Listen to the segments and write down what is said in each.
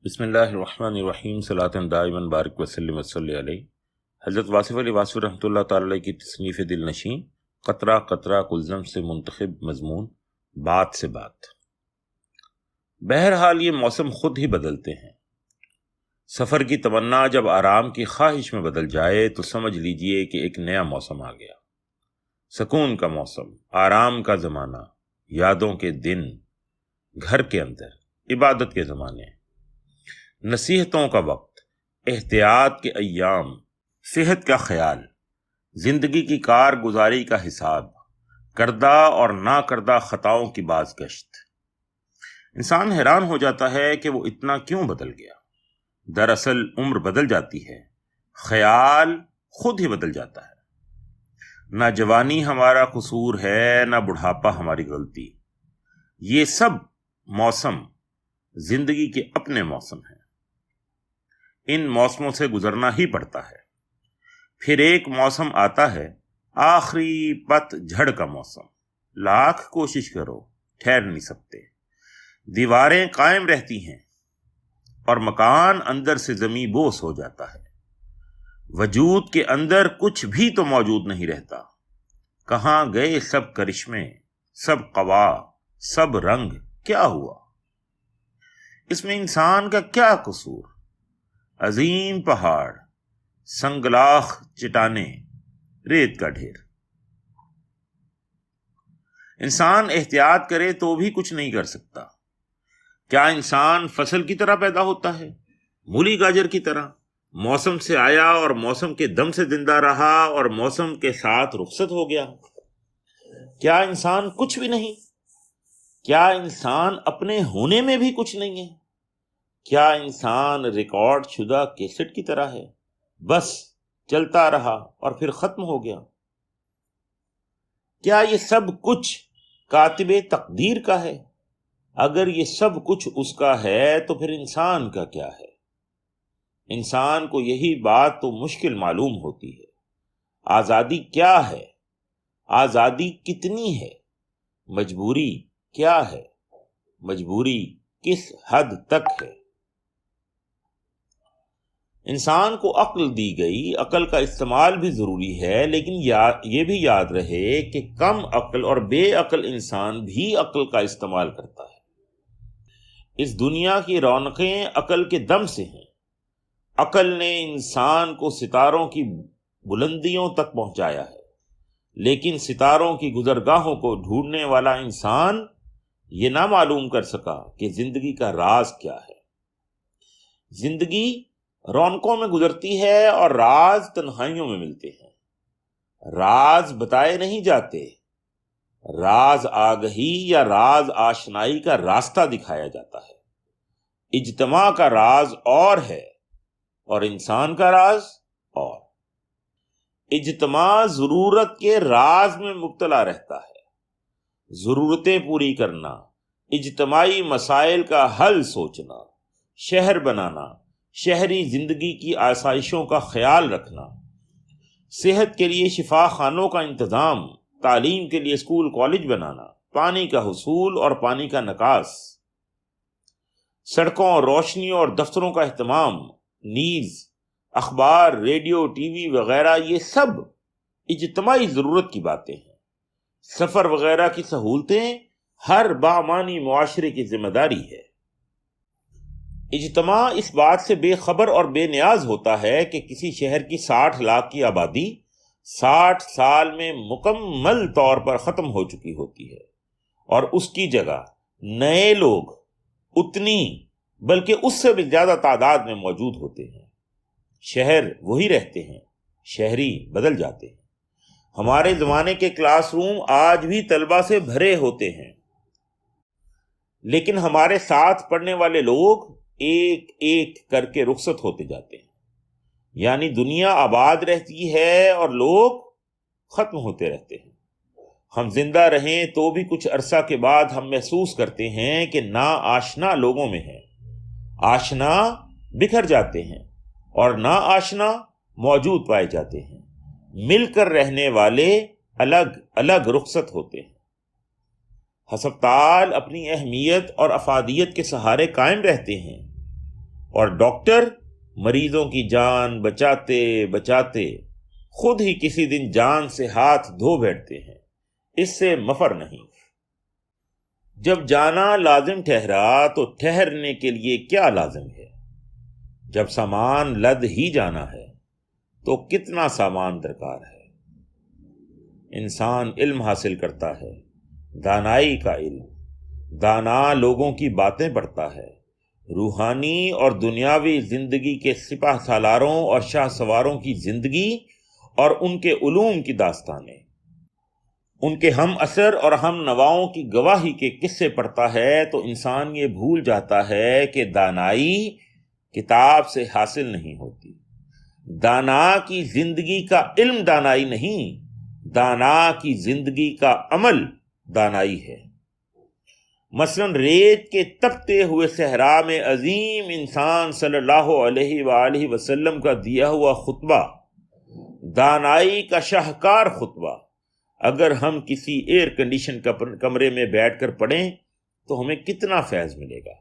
بسم اللہ الرحمن الرحیم صلاۃ دائما بارک وسلم وصلی علیہ۔ حضرت واصف علی واسفی رحمۃ اللہ تعالی علیہ کی تصنیف دل نشین قطرہ قطرہ کلزم سے منتخب مضمون بات سے بات۔ بہرحال یہ موسم خود ہی بدلتے ہیں۔ سفر کی تمنا جب آرام کی خواہش میں بدل جائے تو سمجھ لیجئے کہ ایک نیا موسم آ گیا۔ سکون کا موسم، آرام کا زمانہ، یادوں کے دن، گھر کے اندر عبادت کے زمانے، نصیحتوں کا وقت، احتیاط کے ایام، صحت کا خیال، زندگی کی کارگزاری کا حساب، کردہ اور نہ کردہ خطاؤں کی باز گشت۔ انسان حیران ہو جاتا ہے کہ وہ اتنا کیوں بدل گیا۔ دراصل عمر بدل جاتی ہے، خیال خود ہی بدل جاتا ہے۔ نہ جوانی ہمارا قصور ہے، نہ بڑھاپا ہماری غلطی۔ یہ سب موسم زندگی کے اپنے موسم ہیں۔ ان موسموں سے گزرنا ہی پڑتا ہے۔ پھر ایک موسم آتا ہے، آخری پت جھڑ کا موسم۔ لاکھ کوشش کرو، ٹھہر نہیں سکتے۔ دیواریں قائم رہتی ہیں اور مکان اندر سے زمیں بوس ہو جاتا ہے۔ وجود کے اندر کچھ بھی تو موجود نہیں رہتا۔ کہاں گئے سب کرشمے، سب قوا، سب رنگ، کیا ہوا؟ اس میں انسان کا کیا قصور؟ عظیم پہاڑ، سنگلاخ چٹانیں، ریت کا ڈھیر۔ انسان احتیاط کرے تو بھی کچھ نہیں کر سکتا۔ کیا انسان فصل کی طرح پیدا ہوتا ہے؟ مولی گاجر کی طرح موسم سے آیا اور موسم کے دم سے زندہ رہا اور موسم کے ساتھ رخصت ہو گیا؟ کیا انسان کچھ بھی نہیں؟ کیا انسان اپنے ہونے میں بھی کچھ نہیں ہے؟ کیا انسان ریکارڈ شدہ کیسٹ کی طرح ہے، بس چلتا رہا اور پھر ختم ہو گیا؟ کیا یہ سب کچھ کاتب تقدیر کا ہے؟ اگر یہ سب کچھ اس کا ہے تو پھر انسان کا کیا ہے؟ انسان کو یہی بات تو مشکل معلوم ہوتی ہے۔ آزادی کیا ہے؟ آزادی کتنی ہے؟ مجبوری کیا ہے؟ مجبوری کس حد تک ہے؟ انسان کو عقل دی گئی، عقل کا استعمال بھی ضروری ہے، لیکن یہ بھی یاد رہے کہ کم عقل اور بے عقل انسان بھی عقل کا استعمال کرتا ہے۔ اس دنیا کی رونقیں عقل کے دم سے ہیں۔ عقل نے انسان کو ستاروں کی بلندیوں تک پہنچایا ہے، لیکن ستاروں کی گزرگاہوں کو ڈھونڈنے والا انسان یہ نہ معلوم کر سکا کہ زندگی کا راز کیا ہے۔ زندگی رونقوں میں گزرتی ہے اور راز تنہائیوں میں ملتے ہیں۔ راز بتائے نہیں جاتے، راز آگہی یا راز آشنائی کا راستہ دکھایا جاتا ہے۔ اجتماع کا راز اور ہے اور انسان کا راز اور۔ اجتماع ضرورت کے راز میں مبتلا رہتا ہے۔ ضرورتیں پوری کرنا، اجتماعی مسائل کا حل سوچنا، شہر بنانا، شہری زندگی کی آسائشوں کا خیال رکھنا، صحت کے لیے شفا خانوں کا انتظام، تعلیم کے لیے اسکول کالج بنانا، پانی کا حصول اور پانی کا نکاس، سڑکوں، روشنیوں اور دفتروں کا اہتمام، نیز اخبار، ریڈیو، ٹی وی وغیرہ، یہ سب اجتماعی ضرورت کی باتیں ہیں۔ سفر وغیرہ کی سہولتیں ہر بامانی معاشرے کی ذمہ داری ہے۔ اجتماع اس بات سے بے خبر اور بے نیاز ہوتا ہے کہ کسی شہر کی 60 لاکھ کی آبادی 60 سال میں مکمل طور پر ختم ہو چکی ہوتی ہے اور اس کی جگہ نئے لوگ اتنی بلکہ اس سے بھی زیادہ تعداد میں موجود ہوتے ہیں۔ شہر وہی رہتے ہیں، شہری بدل جاتے ہیں۔ ہمارے زمانے کے کلاس روم آج بھی طلبہ سے بھرے ہوتے ہیں، لیکن ہمارے ساتھ پڑھنے والے لوگ ایک ایک کر کے رخصت ہوتے جاتے ہیں۔ یعنی دنیا آباد رہتی ہے اور لوگ ختم ہوتے رہتے ہیں۔ ہم زندہ رہیں تو بھی کچھ عرصہ کے بعد ہم محسوس کرتے ہیں کہ نا آشنا لوگوں میں ہیں۔ آشنا بکھر جاتے ہیں اور نا آشنا موجود پائے جاتے ہیں۔ مل کر رہنے والے الگ الگ رخصت ہوتے ہیں۔ ہسپتال اپنی اہمیت اور افادیت کے سہارے قائم رہتے ہیں، اور ڈاکٹر مریضوں کی جان بچاتے بچاتے خود ہی کسی دن جان سے ہاتھ دھو بیٹھتے ہیں، اس سے مفر نہیں۔ جب جانا لازم ٹھہرا تو ٹھہرنے کے لیے کیا لازم ہے؟ جب سامان لد ہی جانا ہے تو کتنا سامان درکار ہے؟ انسان علم حاصل کرتا ہے، دانائی کا علم، دانا لوگوں کی باتیں پڑھتا ہے، روحانی اور دنیاوی زندگی کے سپاہ سالاروں اور شاہ سواروں کی زندگی اور ان کے علوم کی داستانیں، ان کے ہم اثر اور ہم نواؤں کی گواہی کے قصے پڑھتا ہے تو انسان یہ بھول جاتا ہے کہ دانائی کتاب سے حاصل نہیں ہوتی۔ دانا کی زندگی کا علم دانائی نہیں، دانا کی زندگی کا عمل دانائی ہے۔ مثلا ریت کے تپتے ہوئے صحرا میں عظیم انسان صلی اللہ علیہ وآلہ وسلم کا دیا ہوا خطبہ، دانائی کا شاہکار خطبہ، اگر ہم کسی ایئر کنڈیشن کمرے میں بیٹھ کر پڑھیں تو ہمیں کتنا فیض ملے گا۔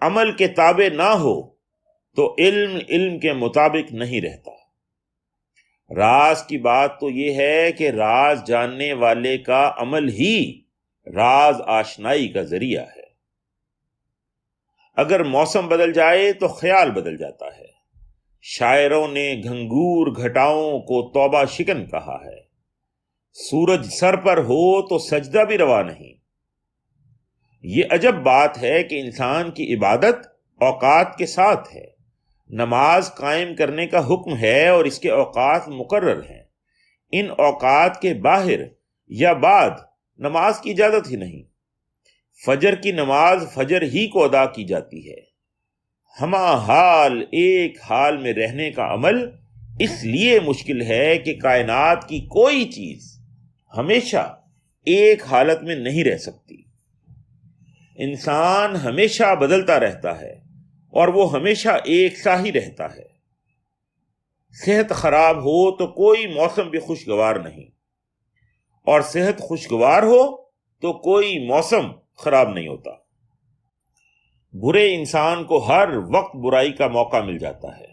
عمل کے تابع نہ ہو تو علم کے مطابق نہیں رہتا۔ راز کی بات تو یہ ہے کہ راز جاننے والے کا عمل ہی راز آشنائی کا ذریعہ ہے۔ اگر موسم بدل جائے تو خیال بدل جاتا ہے۔ شاعروں نے گھنگور گھٹاؤں کو توبہ شکن کہا ہے۔ سورج سر پر ہو تو سجدہ بھی روا نہیں۔ یہ عجب بات ہے کہ انسان کی عبادت اوقات کے ساتھ ہے۔ نماز قائم کرنے کا حکم ہے اور اس کے اوقات مقرر ہیں۔ ان اوقات کے باہر یا بعد نماز کی اجازت ہی نہیں۔ فجر کی نماز فجر ہی کو ادا کی جاتی ہے۔ ہمہ حال ایک حال میں رہنے کا عمل اس لیے مشکل ہے کہ کائنات کی کوئی چیز ہمیشہ ایک حالت میں نہیں رہ سکتی۔ انسان ہمیشہ بدلتا رہتا ہے اور وہ ہمیشہ ایک سا ہی رہتا ہے۔ صحت خراب ہو تو کوئی موسم بھی خوشگوار نہیں، اور صحت خوشگوار ہو تو کوئی موسم خراب نہیں ہوتا۔ برے انسان کو ہر وقت برائی کا موقع مل جاتا ہے،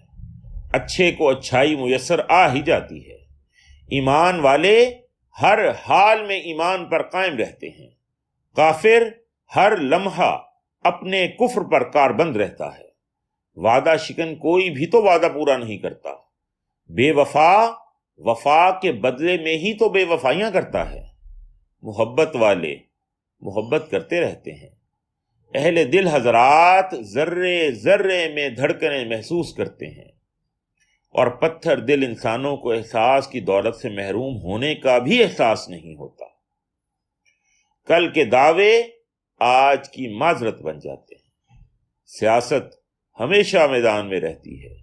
اچھے کو اچھائی میسر آ ہی جاتی ہے۔ ایمان والے ہر حال میں ایمان پر قائم رہتے ہیں، کافر ہر لمحہ اپنے کفر پر کاربند رہتا ہے۔ وعدہ شکن کوئی بھی تو وعدہ پورا نہیں کرتا۔ بے وفا وفا کے بدلے میں ہی تو بے وفائیاں کرتا ہے۔ محبت والے محبت کرتے رہتے ہیں۔ اہل دل حضرات ذرے ذرے میں دھڑکنیں محسوس کرتے ہیں، اور پتھر دل انسانوں کو احساس کی دولت سے محروم ہونے کا بھی احساس نہیں ہوتا۔ کل کے دعوے آج کی معذرت بن جاتے ہیں۔ سیاست ہمیشہ میدان میں رہتی ہے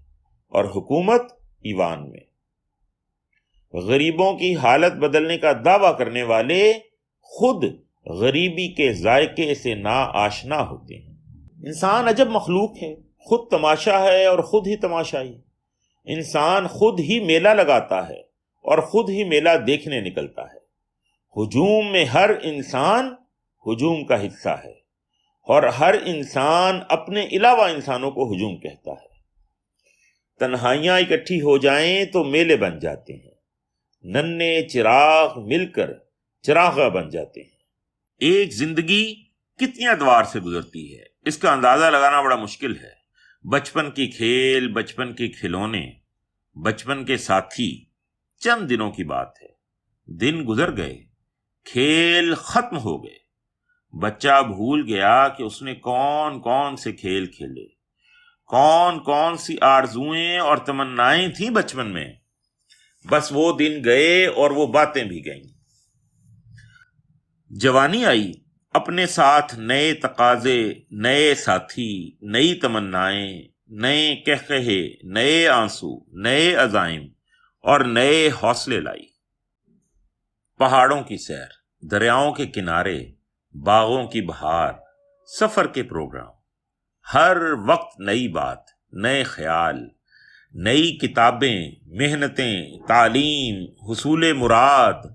اور حکومت ایوان میں۔ غریبوں کی حالت بدلنے کا دعویٰ کرنے والے خود غریبی کے ذائقے سے نا آشنا ہوتے ہیں۔ انسان عجب مخلوق ہے، خود تماشا ہے اور خود ہی تماشائی۔ انسان خود ہی میلہ لگاتا ہے اور خود ہی میلہ دیکھنے نکلتا ہے۔ ہجوم میں ہر انسان ہجوم کا حصہ ہے، اور ہر انسان اپنے علاوہ انسانوں کو ہجوم کہتا ہے۔ تنہائیاں اکٹھی ہو جائیں تو میلے بن جاتے ہیں، ننھے چراغ مل کر چراغاں بن جاتے ہیں۔ ایک زندگی کتنی ادوار سے گزرتی ہے، اس کا اندازہ لگانا بڑا مشکل ہے۔ بچپن کی کھیل، بچپن کے کھلونے، بچپن کے ساتھی، چند دنوں کی بات ہے۔ دن گزر گئے، کھیل ختم ہو گئے، بچہ بھول گیا کہ اس نے کون کون سے کھیل کھیلے، کون کون سی آرزوئیں اور تمنائیں تھیں بچپن میں۔ بس وہ دن گئے اور وہ باتیں بھی گئیں۔ جوانی آئی، اپنے ساتھ نئے تقاضے، نئے ساتھی، نئی تمنائیں، نئے قہقہے، نئے آنسو، نئے عزائم اور نئے حوصلے لائی۔ پہاڑوں کی سیر، دریاؤں کے کنارے، باغوں کی بہار، سفر کے پروگرام، ہر وقت نئی بات، نئے خیال، نئی کتابیں، محنتیں، تعلیم، حصول مراد،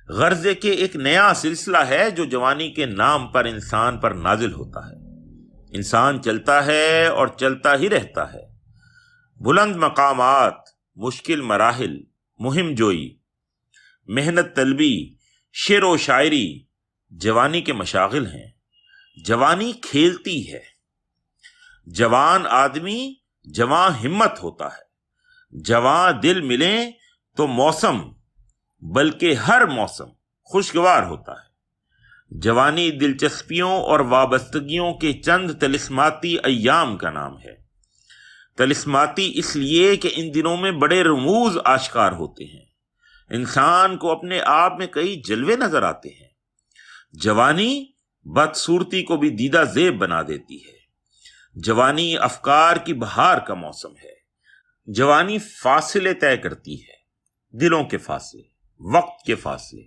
غرضے کے ایک نیا سلسلہ ہے جو جوانی کے نام پر انسان پر نازل ہوتا ہے۔ انسان چلتا ہے اور چلتا ہی رہتا ہے۔ بلند مقامات، مشکل مراحل، مہم جوئی، محنت طلبی، شعر و شاعری جوانی کے مشاغل ہیں۔ جوانی کھیلتی ہے۔ جوان آدمی جوان ہمت ہوتا ہے۔ جوان دل ملیں تو موسم، بلکہ ہر موسم خوشگوار ہوتا ہے۔ جوانی دلچسپیوں اور وابستگیوں کے چند طلسماتی ایام کا نام ہے۔ طلسماتی اس لیے کہ ان دنوں میں بڑے رموز آشکار ہوتے ہیں۔ انسان کو اپنے آپ میں کئی جلوے نظر آتے ہیں۔ جوانی بدصورتی کو بھی دیدہ زیب بنا دیتی ہے۔ جوانی افکار کی بہار کا موسم ہے۔ جوانی فاصلے طے کرتی ہے، دلوں کے فاصلے، وقت کے فاصلے،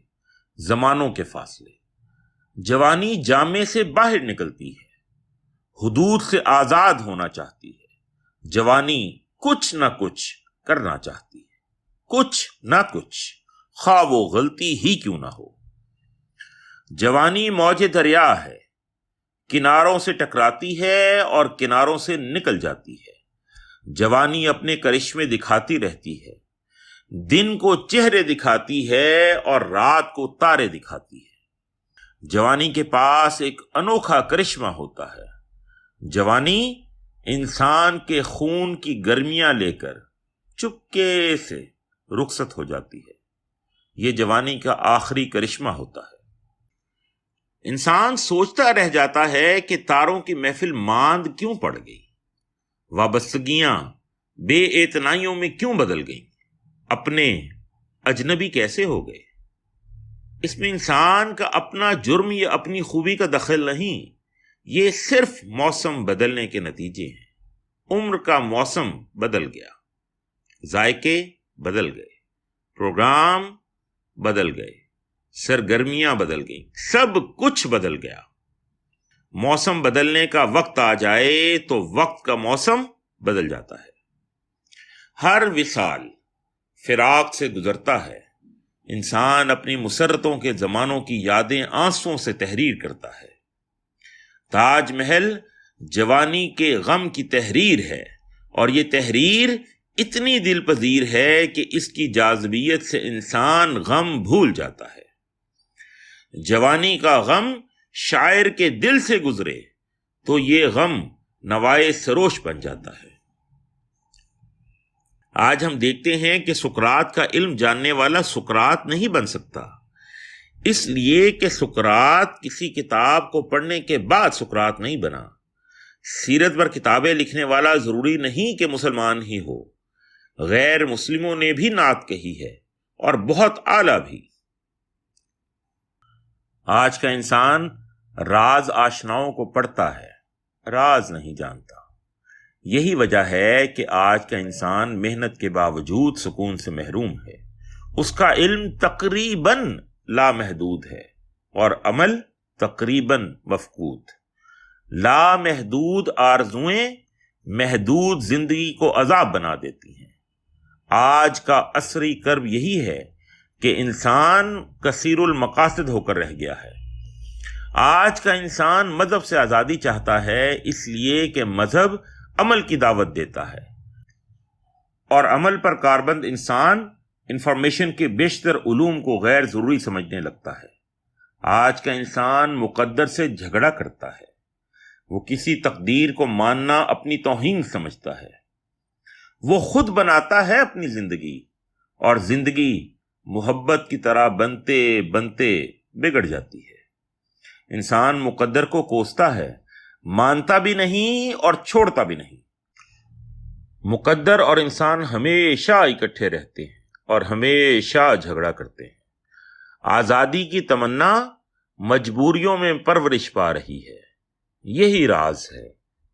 زمانوں کے فاصلے۔ جوانی جامے سے باہر نکلتی ہے، حدود سے آزاد ہونا چاہتی ہے۔ جوانی کچھ نہ کچھ کرنا چاہتی ہے، کچھ نہ کچھ، خواہ وہ غلطی ہی کیوں نہ ہو۔ جوانی موج دریا ہے، کناروں سے ٹکراتی ہے اور کناروں سے نکل جاتی ہے۔ جوانی اپنے کرشمے دکھاتی رہتی ہے، دن کو چہرے دکھاتی ہے اور رات کو تارے دکھاتی ہے۔ جوانی کے پاس ایک انوکھا کرشمہ ہوتا ہے۔ جوانی انسان کے خون کی گرمیاں لے کر چپکے سے رخصت ہو جاتی ہے۔ یہ جوانی کا آخری کرشمہ ہوتا ہے۔ انسان سوچتا رہ جاتا ہے کہ تاروں کی محفل ماند کیوں پڑ گئی، وابستگیاں بے اعتنائیوں میں کیوں بدل گئیں، اپنے اجنبی کیسے ہو گئے۔ اس میں انسان کا اپنا جرم یا اپنی خوبی کا دخل نہیں، یہ صرف موسم بدلنے کے نتیجے ہیں۔ عمر کا موسم بدل گیا، ذائقے بدل گئے، پروگرام بدل گئے، سرگرمیاں بدل گئیں، سب کچھ بدل گیا۔ موسم بدلنے کا وقت آ جائے تو وقت کا موسم بدل جاتا ہے۔ ہر وصال فراق سے گزرتا ہے۔ انسان اپنی مسرتوں کے زمانوں کی یادیں آنسوں سے تحریر کرتا ہے۔ تاج محل جوانی کے غم کی تحریر ہے، اور یہ تحریر اتنی دل پذیر ہے کہ اس کی جاذبیت سے انسان غم بھول جاتا ہے۔ جوانی کا غم شاعر کے دل سے گزرے تو یہ غم نوائے سروش بن جاتا ہے۔ آج ہم دیکھتے ہیں کہ سقراط کا علم جاننے والا سقراط نہیں بن سکتا، اس لیے کہ سقراط کسی کتاب کو پڑھنے کے بعد سقراط نہیں بنا۔ سیرت پر کتابیں لکھنے والا ضروری نہیں کہ مسلمان ہی ہو، غیر مسلموں نے بھی نعت کہی ہے، اور بہت اعلیٰ بھی۔ آج کا انسان راز آشناؤں کو پڑھتا ہے، راز نہیں جانتا۔ یہی وجہ ہے کہ آج کا انسان محنت کے باوجود سکون سے محروم ہے۔ اس کا علم تقریباً لامحدود ہے اور عمل تقریباً مفقود۔ لامحدود آرزوئیں محدود زندگی کو عذاب بنا دیتی ہیں۔ آج کا عصری کرب یہی ہے کہ انسان کثیر المقاصد ہو کر رہ گیا ہے۔ آج کا انسان مذہب سے آزادی چاہتا ہے، اس لیے کہ مذہب عمل کی دعوت دیتا ہے، اور عمل پر کاربند انسان انفارمیشن کے بیشتر علوم کو غیر ضروری سمجھنے لگتا ہے۔ آج کا انسان مقدر سے جھگڑا کرتا ہے، وہ کسی تقدیر کو ماننا اپنی توہین سمجھتا ہے۔ وہ خود بناتا ہے اپنی زندگی، اور زندگی محبت کی طرح بنتے بنتے بگڑ جاتی ہے۔ انسان مقدر کو کوستا ہے، مانتا بھی نہیں اور چھوڑتا بھی نہیں۔ مقدر اور انسان ہمیشہ اکٹھے رہتے ہیں اور ہمیشہ جھگڑا کرتے ہیں۔ آزادی کی تمنا مجبوریوں میں پرورش پا رہی ہے۔ یہی راز ہے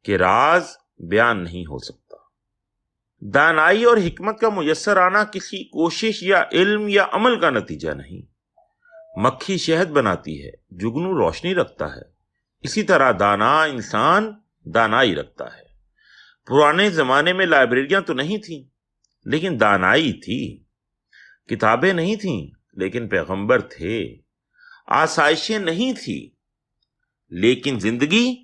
کہ راز بیان نہیں ہو سکتا۔ دانائی اور حکمت کا میسر آنا کسی کوشش یا علم یا عمل کا نتیجہ نہیں۔ مکھی شہد بناتی ہے، جگنو روشنی رکھتا ہے، اسی طرح دانا انسان دانائی رکھتا ہے۔ پرانے زمانے میں لائبریریاں تو نہیں تھیں، لیکن دانائی تھی۔ کتابیں نہیں تھیں، لیکن پیغمبر تھے۔ آسائشیں نہیں تھی، لیکن زندگی